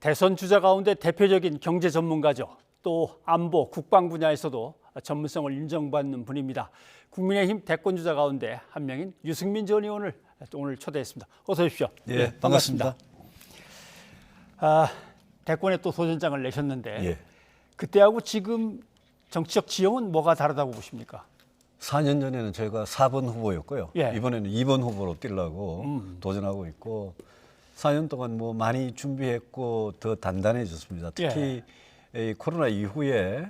대선 주자 가운데 대표적인 경제 전문가죠. 또 안보, 국방 분야에서도 전문성을 인정받는 분입니다. 국민의힘 대권 주자 가운데 한 명인 유승민 전 의원을 오늘 초대했습니다. 어서 오십시오. 네, 반갑습니다. 대권에 또 도전장을 내셨는데 예. 그때하고 지금 정치적 지형은 뭐가 다르다고 보십니까? 4년 전에는 제가 4번 후보였고요. 예. 이번에는 2번 후보로 뛰려고 도전하고 있고 4년 동안 뭐 많이 준비했고 더 단단해졌습니다. 특히 이 코로나 이후에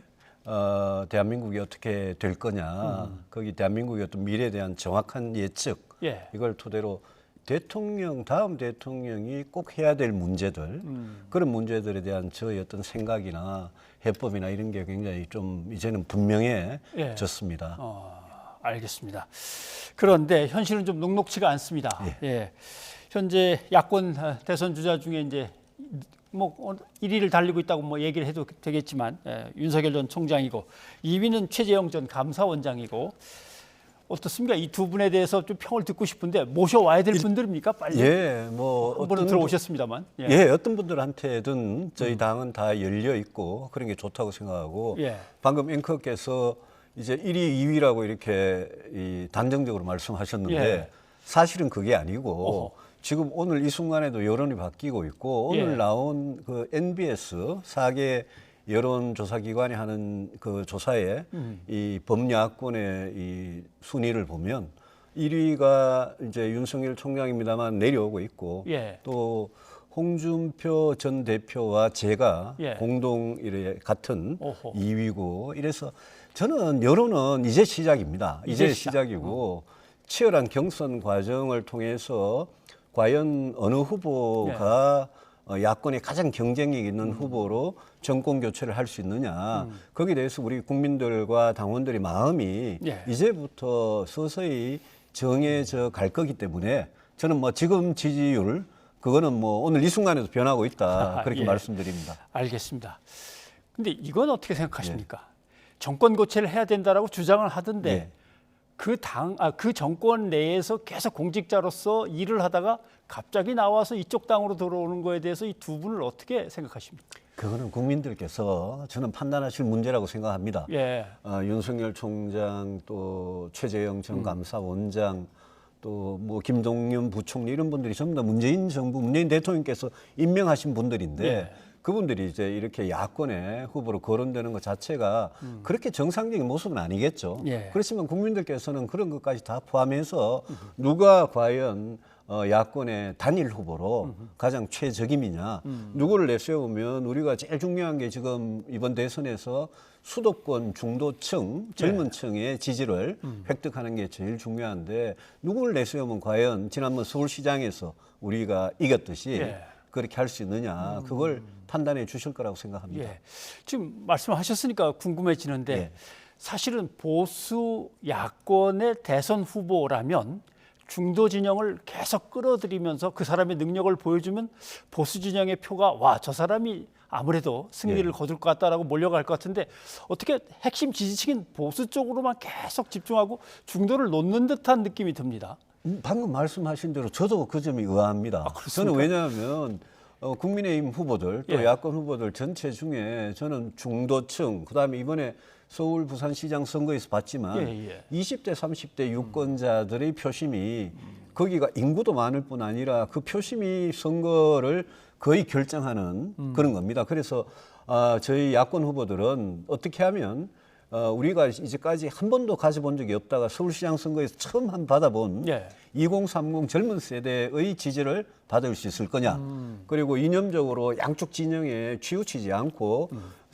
대한민국이 어떻게 될 거냐, 거기 대한민국의 어떤 미래에 대한 정확한 예측, 이걸 토대로 다음 대통령이 꼭 해야 될 문제들, 그런 문제들에 대한 저의 어떤 생각이나 해법이나 이런 게 굉장히 좀 이제는 분명해졌습니다. 알겠습니다. 그런데 현실은 좀 녹록치가 않습니다. 현재 야권 대선 주자 중에 이제 뭐 1위를 달리고 있다고 뭐 얘기를 해도 되겠지만 윤석열 전 총장이고 2위는 최재형 전 감사원장이고 어떻습니까? 이 두 분에 대해서 좀 평을 듣고 싶은데 모셔와야 될 분들입니까? 빨리. 뭐 한 번은 들어오셨습니다만. 어떤 분들한테든 저희 당은 다 열려 있고 그런 게 좋다고 생각하고 방금 앵커께서 이제 1위, 2위라고 이렇게 단정적으로 말씀하셨는데 사실은 그게 아니고 지금 오늘 이 순간에도 여론이 바뀌고 있고 오늘 나온 그 NBS 4개 여론조사기관이 하는 그 조사에 이 범야권의 이 순위를 보면 1위가 이제 윤석열 총장입니다만 내려오고 있고 또 홍준표 전 대표와 제가 공동 같은 2위고 이래서 저는 여론은 이제 시작입니다. 이제 시작이고 치열한 경선 과정을 통해서 과연 어느 후보가 야권의 가장 경쟁력 있는 후보로 정권 교체를 할 수 있느냐. 거기에 대해서 우리 국민들과 당원들의 마음이 이제부터 서서히 정해져 갈 거기 때문에 저는 뭐 지금 지지율 그거는 뭐 오늘 이 순간에도 변하고 있다. 그렇게 말씀드립니다. 알겠습니다. 근데 이건 어떻게 생각하십니까? 정권 교체를 해야 된다라고 주장을 하던데 그 정권 내에서 계속 공직자로서 일을 하다가 갑자기 나와서 이쪽 당으로 들어오는 거에 대해서 이 두 분을 어떻게 생각하십니까? 그거는 국민들께서 저는 판단하실 문제라고 생각합니다. 윤석열 총장 또 최재형 전 감사원장 또 뭐 김동연 부총리 이런 분들이 전부 다 문재인 정부, 문재인 대통령께서 임명하신 분들인데 그분들이 이제 이렇게 야권의 후보로 거론되는 것 자체가 그렇게 정상적인 모습은 아니겠죠. 그렇지만 국민들께서는 그런 것까지 다 포함해서 누가 과연 야권의 단일 후보로 가장 최적임이냐, 누구를 내세우면 우리가 제일 중요한 게 지금 이번 대선에서 수도권 중도층, 젊은 층의 지지를 획득하는 게 제일 중요한데 누구를 내세우면 과연 지난번 서울시장에서 우리가 이겼듯이 그렇게 할 수 있느냐, 그걸 판단해 주실 거라고 생각합니다. 지금 말씀하셨으니까 궁금해지는데 사실은 보수 야권의 대선 후보라면 중도 진영을 계속 끌어들이면서 그 사람의 능력을 보여주면 보수 진영의 표가 와, 저 사람이 아무래도 승리를 거둘 것 같다라고 몰려갈 것 같은데 어떻게 핵심 지지층인 보수 쪽으로만 계속 집중하고 중도를 놓는 듯한 느낌이 듭니다. 방금 말씀하신 대로 저도 그 점이 의아합니다. 저는 왜냐하면 국민의힘 후보들 또 야권 후보들 전체 중에 저는 중도층 그다음에 이번에 서울 부산시장 선거에서 봤지만 20대 30대 유권자들의 표심이 거기가 인구도 많을 뿐 아니라 그 표심이 선거를 거의 결정하는 그런 겁니다. 그래서 저희 야권 후보들은 어떻게 하면 우리가 이제까지 한 번도 가져본 적이 없다가 서울시장 선거에서 처음 받아본 2030 젊은 세대의 지지를 받을 수 있을 거냐. 그리고 이념적으로 양쪽 진영에 치우치지 않고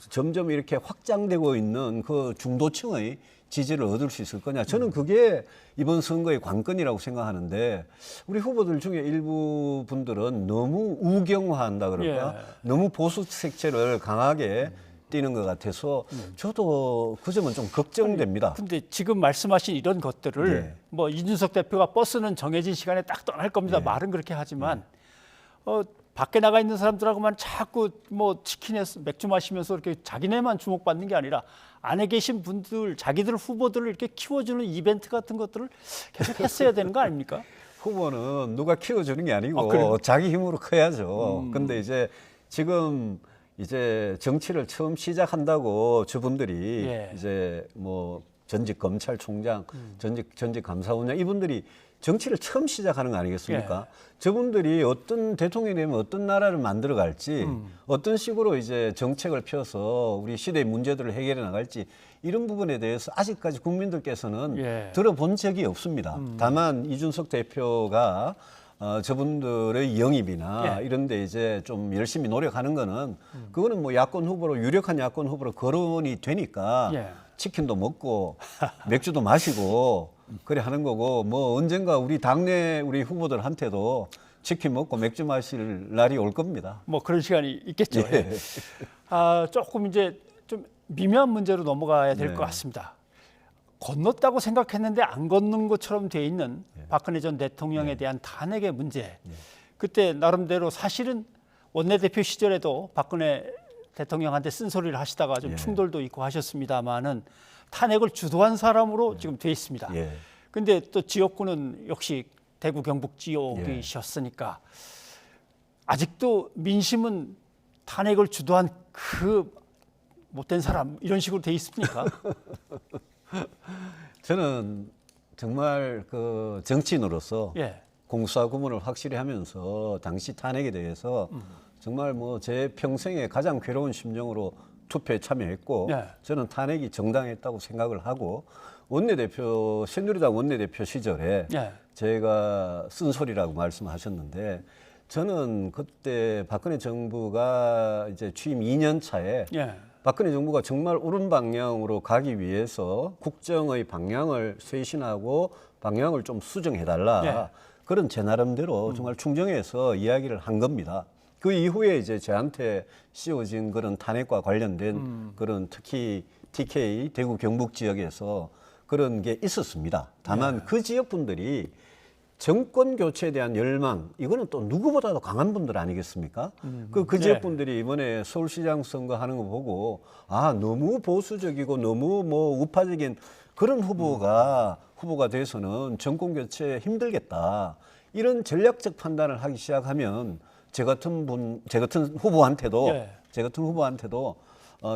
점점 이렇게 확장되고 있는 그 중도층의 지지를 얻을 수 있을 거냐. 저는 그게 이번 선거의 관건이라고 생각하는데 우리 후보들 중에 일부 분들은 너무 우경화한다 그럴까? 너무 보수 색채를 강하게 띄는 것 같아서 저도 그 점은 좀 걱정됩니다. 근데 지금 말씀하신 이런 것들을 뭐 이준석 대표가 버스는 정해진 시간에 딱 떠날 겁니다. 말은 그렇게 하지만 밖에 나가 있는 사람들하고만 자꾸 뭐 치킨에서 맥주 마시면서 이렇게 자기네만 주목받는 게 아니라 안에 계신 분들, 자기들 후보들을 이렇게 키워주는 이벤트 같은 것들을 계속 했어야 되는 거 아닙니까? 후보는 누가 키워주는 게 아니고 자기 힘으로 커야죠. 근데 이제 지금 이제 정치를 처음 시작한다고 저분들이 예. 이제 뭐 전직 검찰총장, 전직 감사원장 이분들이 정치를 처음 시작하는 거 아니겠습니까? 예. 저분들이 어떤 대통령이 되면 어떤 나라를 만들어 갈지, 어떤 식으로 이제 정책을 펴서 우리 시대의 문제들을 해결해 나갈지 이런 부분에 대해서 아직까지 국민들께서는 예. 들어본 적이 없습니다. 다만 이준석 대표가 저분들의 영입이나 예. 이런 데 이제 좀 열심히 노력하는 거는 그거는 뭐 야권 후보로 유력한 야권 후보로 거론이 되니까 예. 치킨도 먹고 맥주도 마시고 그래 하는 거고 뭐 언젠가 우리 당내 우리 후보들한테도 치킨 먹고 맥주 마실 날이 올 겁니다. 뭐 그런 시간이 있겠죠. 예. 조금 이제 좀 미묘한 문제로 넘어가야 될 것 네. 같습니다. 건넜다고 생각했는데 안 건넌 것처럼 돼 있는 박근혜 전 대통령에 대한 탄핵의 문제. 그때 나름대로 사실은 원내대표 시절에도 박근혜 대통령한테 쓴소리를 하시다가 좀 충돌도 있고 하셨습니다만은 탄핵을 주도한 사람으로 지금 돼 있습니다. 예. 근데 또 지역구는 역시 대구 경북 지역이셨으니까 아직도 민심은 탄핵을 주도한 그 못된 사람 이런 식으로 돼 있습니까? 저는 정말 그 정치인으로서 예. 공수와 구분을 확실히 하면서 당시 탄핵에 대해서 정말 뭐 제 평생에 가장 괴로운 심정으로 투표에 참여했고 네. 저는 탄핵이 정당했다고 생각을 하고 원내대표 새누리당 원내대표 시절에 예. 제가 쓴소리라고 말씀하셨는데 저는 그때 박근혜 정부가 이제 취임 2년 차에 예. 박근혜 정부가 정말 옳은 방향으로 가기 위해서 국정의 방향을 쇄신하고 방향을 좀 수정해달라. 예. 그런 제 나름대로 정말 충정해서 이야기를 한 겁니다. 그 이후에 이제 저한테 씌워진 그런 탄핵과 관련된 그런 특히 TK 대구 경북 지역에서 그런 게 있었습니다. 다만 그 지역 분들이 정권 교체에 대한 열망 이거는 또 누구보다도 강한 분들 아니겠습니까? 그 지역 분들이 이번에 서울시장 선거 하는 거 보고 아 너무 보수적이고 너무 뭐 우파적인 그런 후보가 돼서는 정권 교체 힘들겠다 이런 전략적 판단을 하기 시작하면 제 같은 후보한테도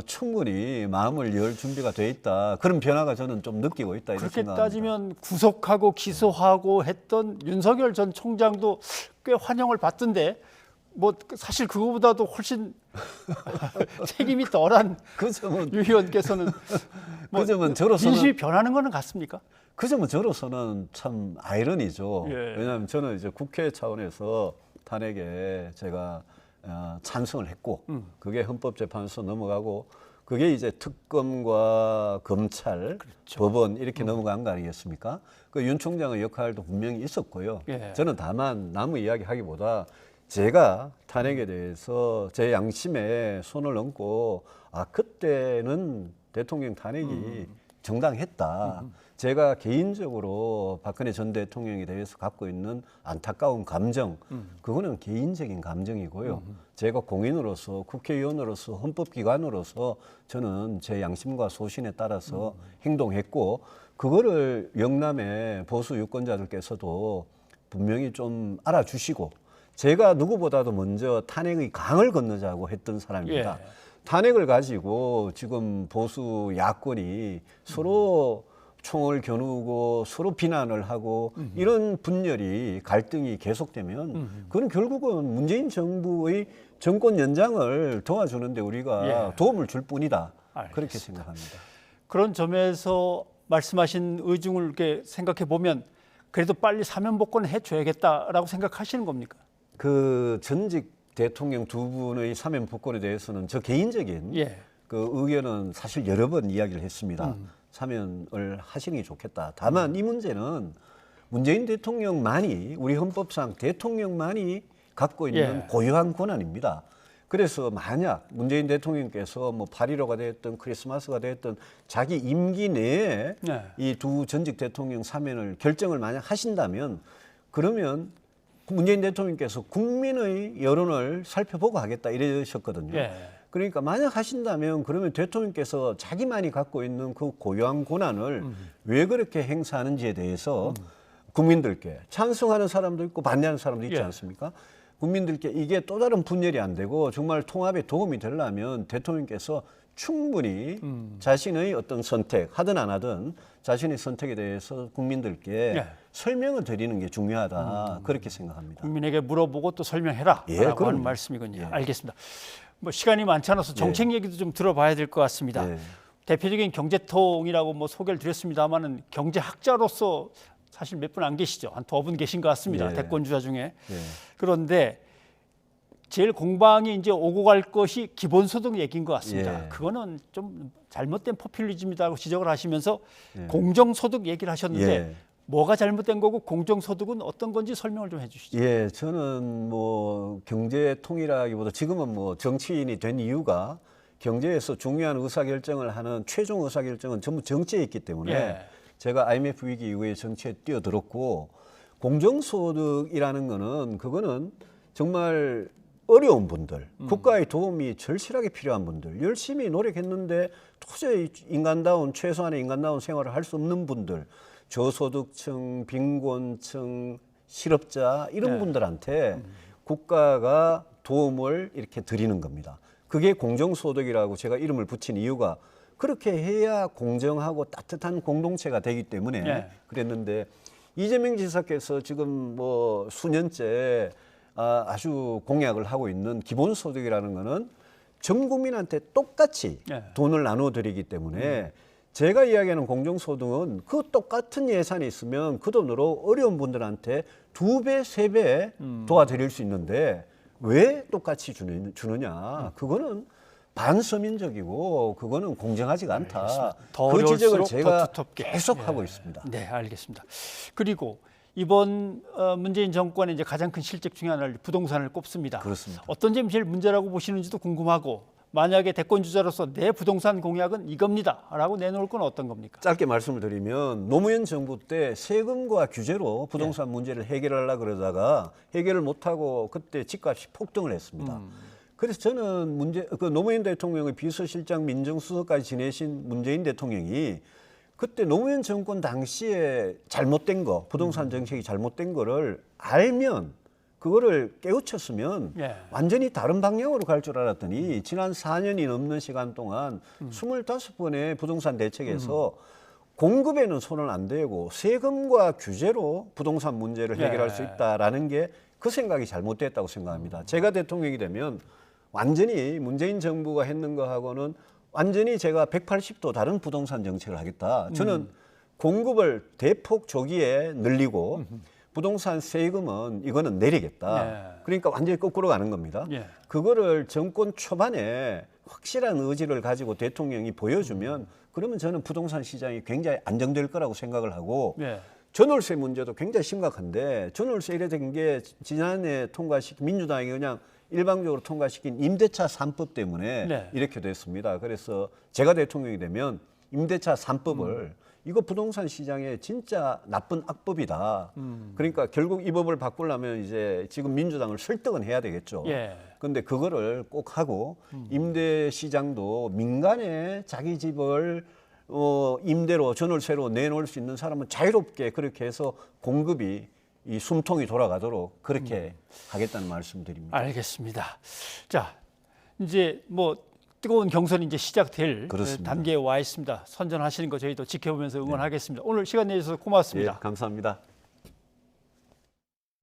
충분히 마음을 열 준비가 돼 있다. 그런 변화가 저는 좀 느끼고 있다. 이렇게 그렇게 생각합니다. 따지면 구속하고 기소하고 했던 윤석열 전 총장도 꽤 환영을 받던데 뭐 사실 그거보다도 훨씬 책임이 덜한 그 점은 유 의원께서는 뭐 그 점은 저로서는 민심이 변하는 거는 같습니까? 그 점은 저로서는 참 아이러니죠. 예. 왜냐하면 저는 이제 국회 차원에서 탄핵에 제가 찬성을 했고 그게 헌법재판소 넘어가고 그게 이제 특검과 검찰, 법원 이렇게 넘어간 거 아니겠습니까? 그 윤 총장의 역할도 분명히 있었고요. 예. 저는 다만 남의 이야기하기보다 제가 탄핵에 대해서 제 양심에 손을 얹고 아 그때는 대통령 탄핵이 정당했다. 제가 개인적으로 박근혜 전 대통령에 대해서 갖고 있는 안타까운 감정, 그거는 개인적인 감정이고요. 제가 공인으로서 국회의원으로서 헌법기관으로서 저는 제 양심과 소신에 따라서 행동했고 그거를 영남의 보수 유권자들께서도 분명히 좀 알아주시고 제가 누구보다도 먼저 탄핵의 강을 건너자고 했던 사람입니다. 예. 탄핵을 가지고 지금 보수 야권이 서로 총을 겨누고 서로 비난을 하고 이런 분열이 갈등이 계속되면 그건 결국은 문재인 정부의 정권 연장을 도와주는데 우리가 예. 도움을 줄 뿐이다. 알겠습니다. 그렇게 생각합니다. 그런 점에서 말씀하신 의중을 이렇게 생각해 보면 그래도 빨리 사면복권 해줘야겠다라고 생각하시는 겁니까? 그 전직 대통령 두 분의 사면 복권에 대해서는 저 개인적인 예. 그 의견은 사실 여러 번 이야기를 했습니다. 사면을 하시는 게 좋겠다. 다만 이 문제는 문재인 대통령만이 우리 헌법상 대통령만이 갖고 있는 예. 고유한 권한입니다. 그래서 만약 문재인 대통령께서 뭐 8.15가 됐든 크리스마스가 됐든 자기 임기 내에 네. 이 두 전직 대통령 사면을 결정을 만약 하신다면 그러면 문재인 대통령께서 국민의 여론을 살펴보고 하겠다 이러셨거든요. 예. 그러니까 만약 하신다면 그러면 대통령께서 자기만이 갖고 있는 그 고유한 권한을 왜 그렇게 행사하는지에 대해서 국민들께 찬성하는 사람도 있고 반대하는 사람도 있지 예. 않습니까? 국민들께 이게 또 다른 분열이 안 되고 정말 통합에 도움이 되려면 대통령께서 충분히 자신의 어떤 선택, 하든 안 하든 자신의 선택에 대해서 국민들께 설명을 드리는 게 중요하다. 그렇게 생각합니다. 국민에게 물어보고 또 설명해라. 라고 하는 말씀이군요. 알겠습니다. 뭐 시간이 많지 않아서 정책 얘기도 좀 들어봐야 될 것 같습니다. 대표적인 경제통이라고 뭐 소개를 드렸습니다만은 경제학자로서 사실 몇 분 안 계시죠. 한 2분 계신 것 같습니다. 대권주자 중에. 그런데 제일 공방이 이제 오고 갈 것이 기본소득 얘기인 것 같습니다. 그거는 좀 잘못된 포퓰리즘이라고 지적을 하시면서 공정소득 얘기를 하셨는데 뭐가 잘못된 거고 공정소득은 어떤 건지 설명을 좀 해주시죠. 예, 저는 뭐 경제통이라기보다 지금은 뭐 정치인이 된 이유가 경제에서 중요한 의사결정을 하는 최종 의사결정은 전부 정치에 있기 때문에 제가 IMF 위기 이후에 정치에 뛰어들었고 공정소득이라는 거는 그거는 정말 어려운 분들, 국가의 도움이 절실하게 필요한 분들, 열심히 노력했는데 도저히 최소한의 인간다운 생활을 할 수 없는 분들, 저소득층, 빈곤층, 실업자 이런 분들한테 국가가 도움을 이렇게 드리는 겁니다. 그게 공정소득이라고 제가 이름을 붙인 이유가 그렇게 해야 공정하고 따뜻한 공동체가 되기 때문에 그랬는데 이재명 지사께서 지금 뭐 수년째 아주 공약을 하고 있는 기본소득이라는 거는 전 국민한테 똑같이 돈을 나눠드리기 때문에 제가 이야기하는 공정소득은 그 똑같은 예산이 있으면 그 돈으로 어려운 분들한테 2배, 3배 도와드릴 수 있는데 왜 똑같이 주느냐. 그거는 반서민적이고 그거는 공정하지가 않다. 그 지적을 제가 계속 하고 있습니다. 네, 알겠습니다. 그리고 이번 문재인 정권의 이제 가장 큰 실적 중에 하나를 부동산을 꼽습니다. 그렇습니다. 어떤 점이 제일 문제라고 보시는지도 궁금하고 만약에 대권 주자로서 내 부동산 공약은 이겁니다라고 내놓을 건 어떤 겁니까? 짧게 말씀을 드리면 노무현 정부 때 세금과 규제로 부동산 문제를 해결하려고 그러다가 해결을 못하고 그때 집값이 폭등을 했습니다. 그래서 저는 그 노무현 대통령의 비서실장 민정수석까지 지내신 문재인 대통령이 그때 노무현 정권 당시에 잘못된 거, 부동산 정책이 잘못된 거를 알면 그거를 깨우쳤으면 완전히 다른 방향으로 갈 줄 알았더니 지난 4년이 넘는 시간 동안 25번의 부동산 대책에서 공급에는 손을 안 대고 세금과 규제로 부동산 문제를 해결할 수 있다라는 게 그 생각이 잘못됐다고 생각합니다. 제가 대통령이 되면 완전히 문재인 정부가 했는 거하고는 완전히 제가 180도 다른 부동산 정책을 하겠다. 저는 공급을 대폭 조기에 늘리고 부동산 세금은 이거는 내리겠다. 그러니까 완전히 거꾸로 가는 겁니다. 그거를 정권 초반에 확실한 의지를 가지고 대통령이 보여주면 그러면 저는 부동산 시장이 굉장히 안정될 거라고 생각을 하고 전월세 문제도 굉장히 심각한데 전월세 이래 된 게 지난해 통과시킨 민주당이 그냥 일방적으로 통과시킨 임대차 3법 때문에 이렇게 됐습니다. 그래서 제가 대통령이 되면 임대차 3법을 이거 부동산 시장에 진짜 나쁜 악법이다. 그러니까 결국 이 법을 바꾸려면 이제 지금 민주당을 설득은 해야 되겠죠. 그런데 그거를 꼭 하고 임대 시장도 민간에 자기 집을 임대로 전월세로 내놓을 수 있는 사람은 자유롭게 그렇게 해서 공급이 이 숨통이 돌아가도록 그렇게 하겠다는 말씀드립니다. 알겠습니다. 자, 이제 뭐 뜨거운 경선이 이제 시작될 단계에 와 있습니다. 선전하시는 거 저희도 지켜보면서 응원하겠습니다. 오늘 시간 내주셔서 고맙습니다. 감사합니다.